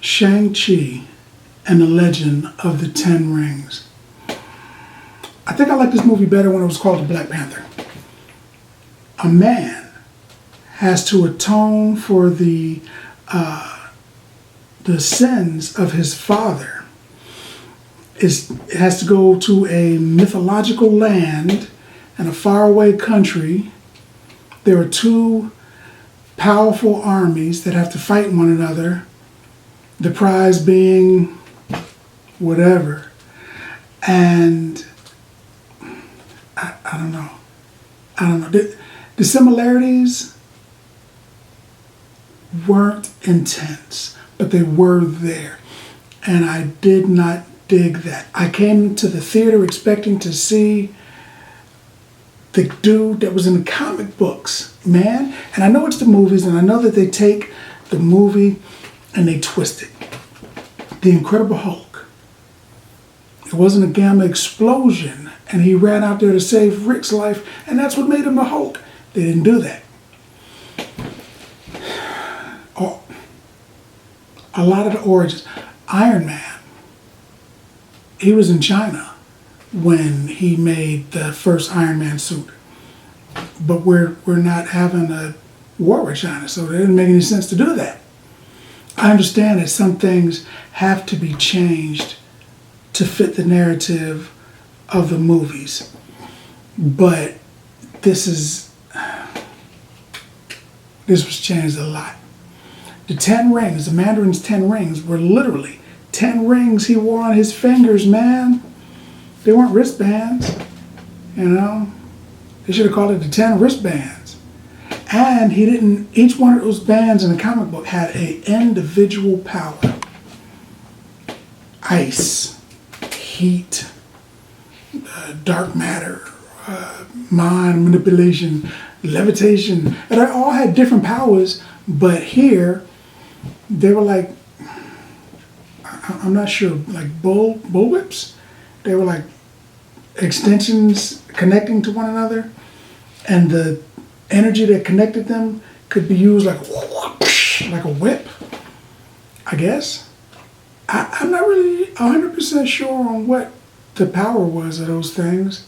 Shang Chi and the Legend of the Ten Rings. I think I liked this movie better when it was called The Black Panther. A man has to atone for the sins of his father. It has to go to a mythological land in a faraway country. There are two powerful armies that have to fight one another. The prize being whatever. And I don't know. The similarities weren't intense, but they were there. And I did not dig that. I came to the theater expecting to see the dude that was in the comic books, man. And I know it's the movies, and I know that they take the movie and they twist it. The Incredible Hulk. It wasn't a gamma explosion, and he ran out there to save Rick's life, and that's what made him the Hulk. They didn't do that. Oh, a lot of the origins. Iron Man. He was in China when he made the first Iron Man suit. But we're not having a war with China, so it didn't make any sense to do that. I understand that some things have to be changed to fit the narrative of the movies. But this was changed a lot. The 10 rings, the Mandarin's 10 rings, were literally 10 rings he wore on his fingers, man. They weren't wristbands, you know. They should have called it the 10 wristbands. And each one of those bands in the comic book had an individual power. Ice, heat, dark matter, mind manipulation, levitation. And they all had different powers, but here they were like, I'm not sure, like bullwhips? They were like extensions connecting to one another, and the energy that connected them could be used like a whip, I guess. I'm not really 100% sure on what the power was of those things,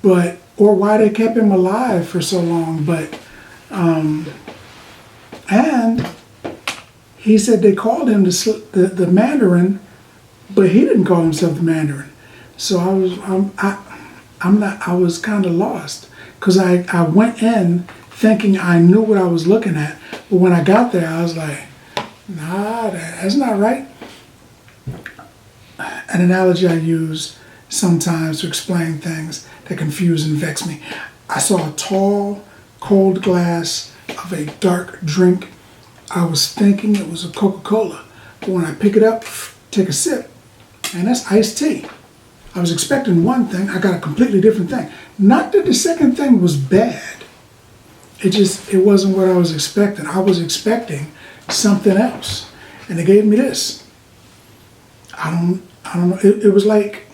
or why they kept him alive for so long. But and he said they called him the Mandarin, but he didn't call himself the Mandarin. So I was kind of lost, because I went in thinking I knew what I was looking at, but when I got there, I was like, nah, that's not right. An analogy I use sometimes to explain things that confuse and vex me. I saw a tall, cold glass of a dark drink. I was thinking it was a Coca-Cola, but when I pick it up, take a sip, and that's iced tea. I was expecting one thing, I got a completely different thing. Not that the second thing was bad. It wasn't what I was expecting. I was expecting something else, and they gave me this. I don't know. It was like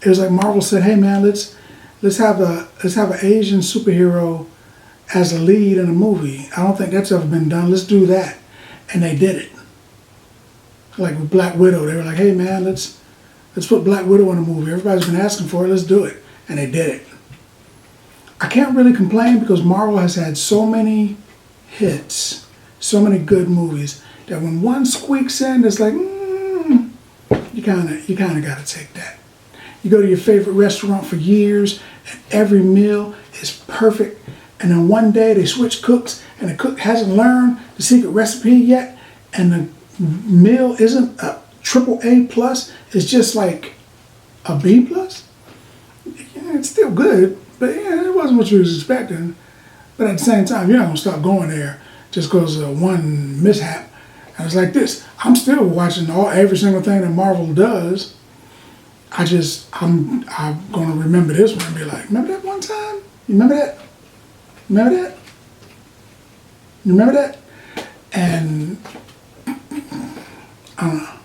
Marvel said, "Hey man, let's have an Asian superhero as a lead in a movie. I don't think that's ever been done. Let's do that," and they did it. Like with Black Widow, they were like, "Hey man, let's put Black Widow in a movie. Everybody's been asking for it. Let's do it," and they did it. I can't really complain because Marvel has had so many hits, so many good movies, that when one squeaks in, it's like, you kind of got to take that. You go to your favorite restaurant for years, and every meal is perfect, and then one day they switch cooks, and the cook hasn't learned the secret recipe yet, and the meal isn't a AAA plus, it's just like a B plus. Yeah, it's still good, but yeah, it wasn't what you was expecting. But at the same time, you're not gonna stop going there just because of one mishap. And it's like this. I'm still watching every single thing that Marvel does. I'm gonna remember this one and be like, remember that one time? You remember that? Remember that? You remember that? And I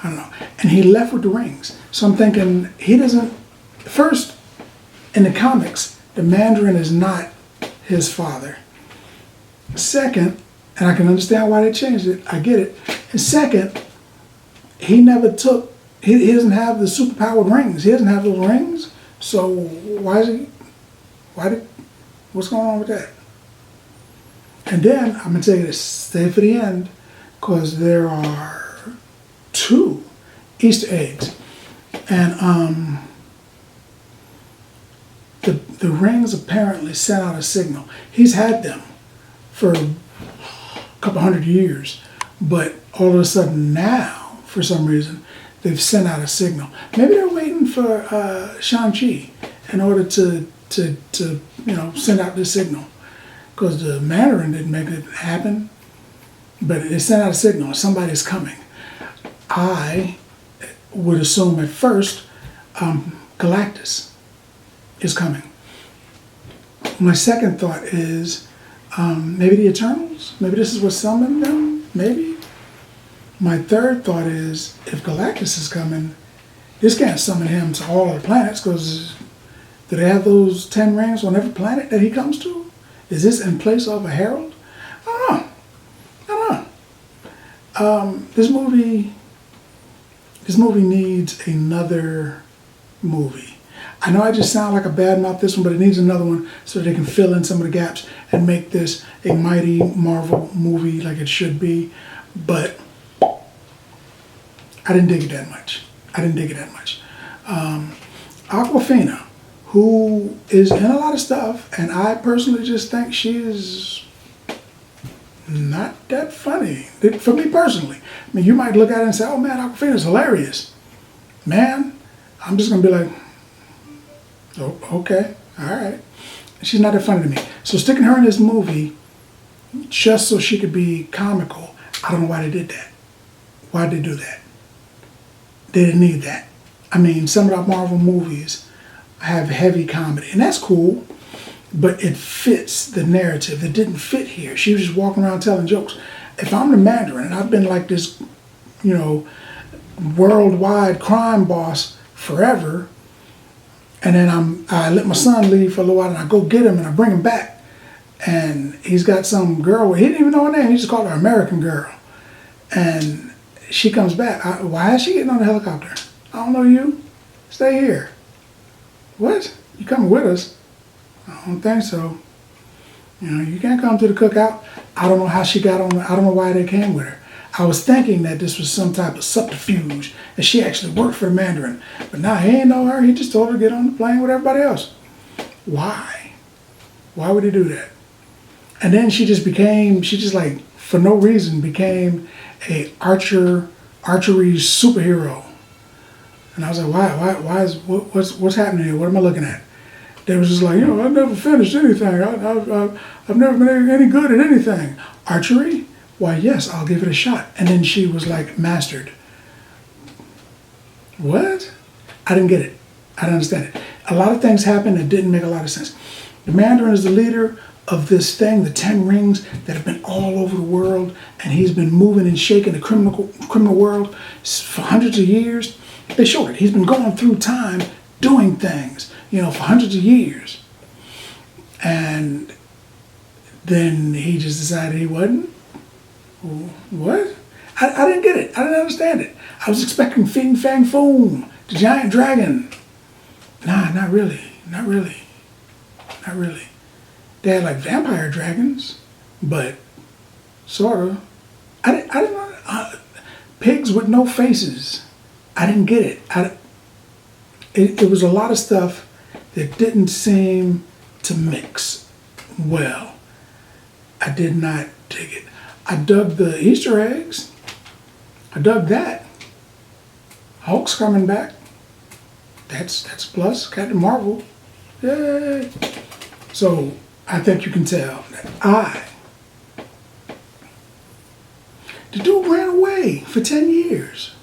don't know. And he left with the rings. So I'm thinking, first, in the comics, the Mandarin is not his father. Second, and I can understand why they changed it. I get it. And second, he never took. He doesn't have the superpowered rings. He doesn't have those rings. So why is he? Why did? What's going on with that? And then I'm gonna tell you this. Stay for the end, because there are 2 Easter eggs, and the rings apparently sent out a signal. He's had them for a couple hundred years, but all of a sudden now, for some reason, they've sent out a signal. Maybe they're waiting for Shang Chi in order to send out this signal, because the Mandarin didn't make it happen, but they sent out a signal. Somebody's coming. I would assume at first Galactus is coming. My second thought is maybe the Eternals. Maybe this is what summoned them. Maybe. My third thought is if Galactus is coming, this can't summon him to all the planets, because do they have those 10 rings on every planet that he comes to? Is this in place of a herald? I don't know. This movie needs another movie. I know I just sound like a bad mouth this one, but it needs another one so they can fill in some of the gaps and make this a mighty Marvel movie like it should be. But I didn't dig it that much. Aquafina, who is in a lot of stuff, and I personally just think she is not that funny. For me personally. I mean, you might look at it and say, oh man, Aquafina's hilarious. Man, I'm just going to be like, oh, okay, all right. She's not that funny to me. So sticking her in this movie just so she could be comical, I don't know why they did that. Why did they do that? They didn't need that. I mean, some of our Marvel movies have heavy comedy, and that's cool, but it fits the narrative. It didn't fit here. She was just walking around telling jokes. If I'm the Mandarin, and I've been like this, worldwide crime boss forever, and then I let my son leave for a little while, and I go get him, and I bring him back, and he's got some girl, he didn't even know her name, he just called her American Girl, and she comes back. Why is she getting on the helicopter? I don't know you. Stay here. What? You coming with us? I don't think so. You can't come to the cookout. I don't know how she got on. I don't know why they came with her. I was thinking that this was some type of subterfuge, and she actually worked for the Mandarin. But now he ain't know her. He just told her to get on the plane with everybody else. Why? Why would he do that? And then she just like, for no reason, became a archery superhero. And I was like, what's happening here? What am I looking at? They was just like, I've never finished anything. I've never been any good at anything. Archery? Why, yes, I'll give it a shot. And then she was like, mastered. What? I didn't get it. I didn't understand it. A lot of things happened that didn't make a lot of sense. The Mandarin is the leader of this thing, the 10 rings that have been all over the world, and he's been moving and shaking the criminal world for hundreds of years. They showed it. He's been going through time doing things, for hundreds of years. And then he just decided he wasn't. What? I didn't get it. I didn't understand it. I was expecting Fin Fang Foom, the giant dragon. Nah, not really. They had like vampire dragons, but sort of. I didn't know. Pigs with no faces. I didn't get it. It was a lot of stuff that didn't seem to mix well. I did not dig it. I dug the Easter eggs. I dug that. Hulk's coming back. That's plus. Captain Marvel. Yay. So I think you can tell that the dude ran away for 10 years.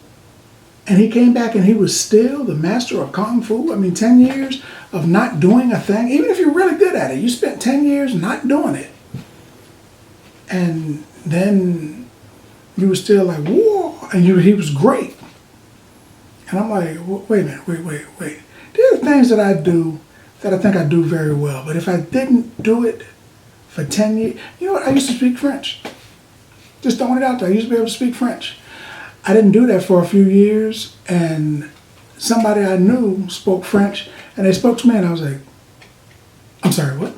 And he came back and he was still the master of Kung Fu. I mean, 10 years of not doing a thing. Even if you're really good at it, you spent 10 years not doing it. And then you were still like, whoa, and he was great. And I'm like, wait a minute, wait. There are things that I do that I think I do very well. But if I didn't do it for 10 years. You know what? I used to speak French. Just throwing it out there. I used to be able to speak French. I didn't do that for a few years, and somebody I knew spoke French, and they spoke to me, and I was like, I'm sorry, what?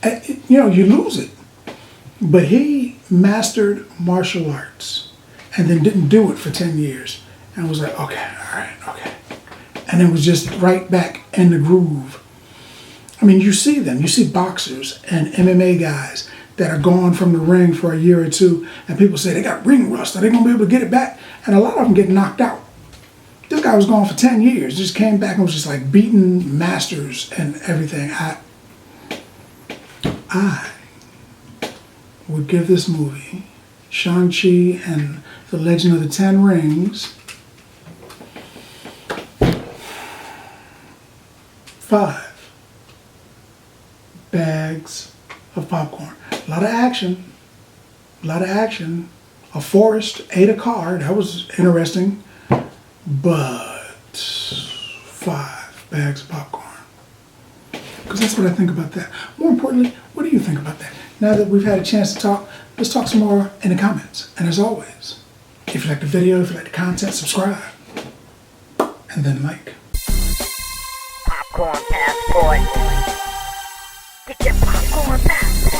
And, you know, you lose it. But he mastered martial arts and then didn't do it for 10 years. And was like, okay, all right, okay. And it was just right back in the groove. I mean, you see them. You see boxers and MMA guys that are gone from the ring for a year or two, and people say they got ring rust. Are they going to be able to get it back? And a lot of them get knocked out. This guy was gone for 10 years, just came back and was just like beating masters and everything. I would give this movie, Shang Chi and the Legend of the Ten Rings, 5 bags of popcorn. A lot of action. A forest ate a car. That was interesting. But 5 bags of popcorn. Because that's what I think about that. More importantly, what do you think about that? Now that we've had a chance to talk, let's talk some more in the comments. And as always, if you like the video, if you like the content, subscribe. And then like. Popcorn passport. Get your popcorn passport.